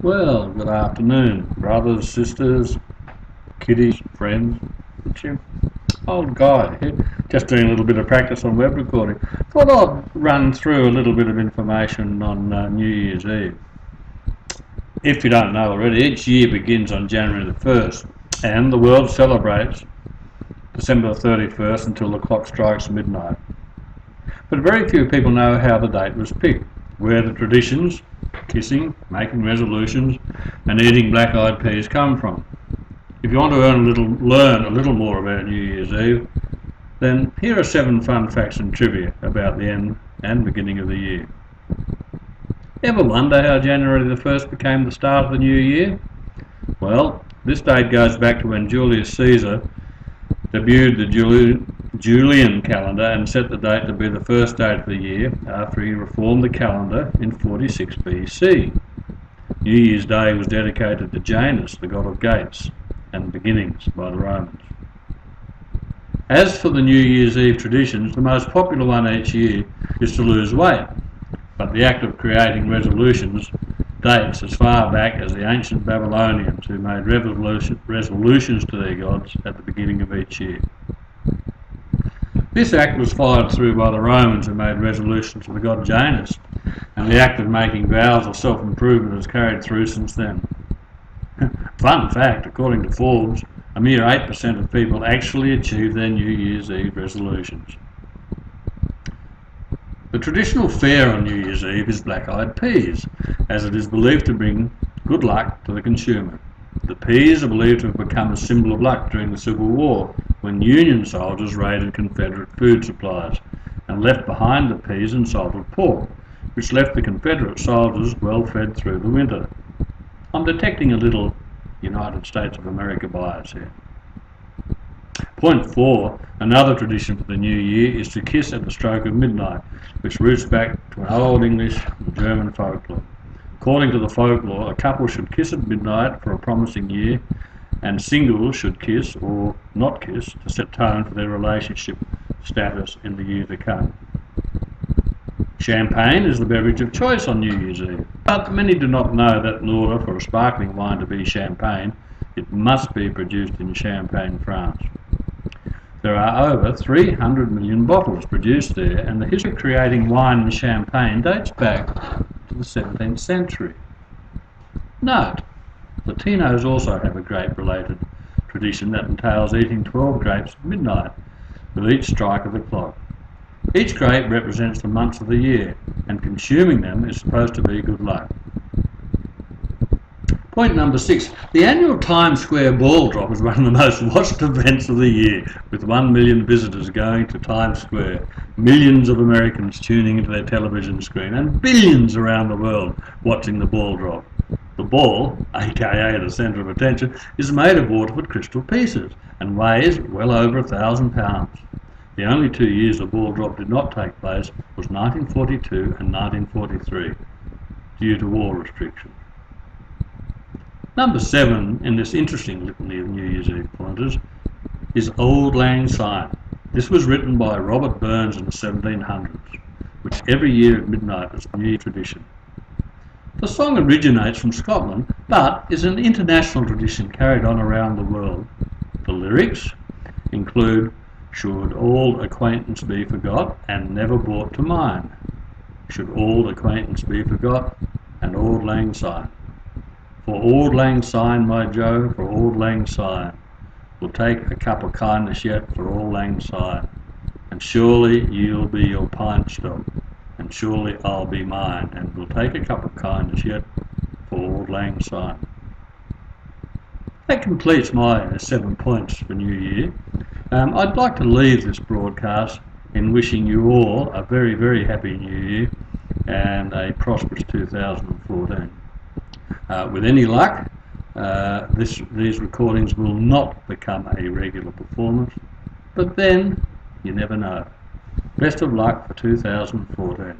Well, good afternoon, brothers, sisters, kiddies, friends. It's your old guy here, just doing a little bit of practice on web recording. Thought I'd run through a little bit of information on New Year's Eve. If you don't know already, each year begins on January the 1st, and the world celebrates December the 31st until the clock strikes midnight. But very few people know how the date was picked, where the traditions, kissing, making resolutions, and eating black-eyed peas come from. If you want to learn a little more about New Year's Eve, then here are 7 fun facts and trivia about the end and beginning of the year. Ever wonder how January the 1st became the start of the new year? Well, this date goes back to when Julius Caesar debuted the Julian calendar and set the date to be the first date of the year after he reformed the calendar in 46 BC. New Year's Day was dedicated to Janus, the god of gates and beginnings, by the Romans. As for the New Year's Eve traditions, the most popular one each year is to lose weight, but the act of creating resolutions dates as far back as the ancient Babylonians, who made resolutions to their gods at the beginning of each year. This act was followed through by the Romans, who made resolutions to the god Janus, and the act of making vows of self-improvement has carried through since then. Fun fact, according to Forbes, a mere 8% of people actually achieve their New Year's Eve resolutions. The traditional fare on New Year's Eve is black-eyed peas, as it is believed to bring good luck to the consumer. The peas are believed to have become a symbol of luck during the Civil War, when Union soldiers raided Confederate food supplies and left behind the peas and salted pork, which left the Confederate soldiers well fed through the winter. I'm detecting a little United States of America bias here. Point 4, another tradition for the new year is to kiss at the stroke of midnight, which roots back to an old English and German folklore. According to the folklore, a couple should kiss at midnight for a promising year, and singles should kiss or not kiss to set tone for their relationship status in the year to come. Champagne is the beverage of choice on New Year's Eve, but many do not know that in order for a sparkling wine to be champagne, it must be produced in Champagne, France. There are over 300 million bottles produced there, and the history of creating wine and champagne dates back to the 17th century. Note, Latinos also have a grape-related tradition that entails eating 12 grapes at midnight with each strike of the clock. Each grape represents the months of the year, and consuming them is supposed to be good luck. Point number 6. The annual Times Square ball drop is one of the most watched events of the year, with 1 million visitors going to Times Square, millions of Americans tuning into their television screen, and billions around the world watching the ball drop. The ball, aka the centre of attention, is made of waterford crystal pieces and weighs well over 1,000 pounds. The only 2 years the ball drop did not take place was 1942 and 1943, due to war restrictions. Number 7 in this interesting litany of New Year's Eve pointers is Auld Lang Syne. This was written by Robert Burns in the 1700s, which every year at midnight is a New Year tradition. The song originates from Scotland, but is an international tradition carried on around the world. The lyrics include, "Should old acquaintance be forgot and never brought to mind? Should old acquaintance be forgot and Auld Lang Syne? For Auld Lang Syne, my Joe, for Auld Lang Syne. We'll take a cup of kindness yet for Auld Lang Syne. And surely you'll be your pint stop, and surely I'll be mine, and we'll take a cup of kindness yet for Auld Lang Syne." That completes my 7 points for New Year. I'd like to leave this broadcast in wishing you all a very, very happy New Year and a prosperous 2014. With any luck, these recordings will not become a regular performance, but then you never know. Best of luck for 2014.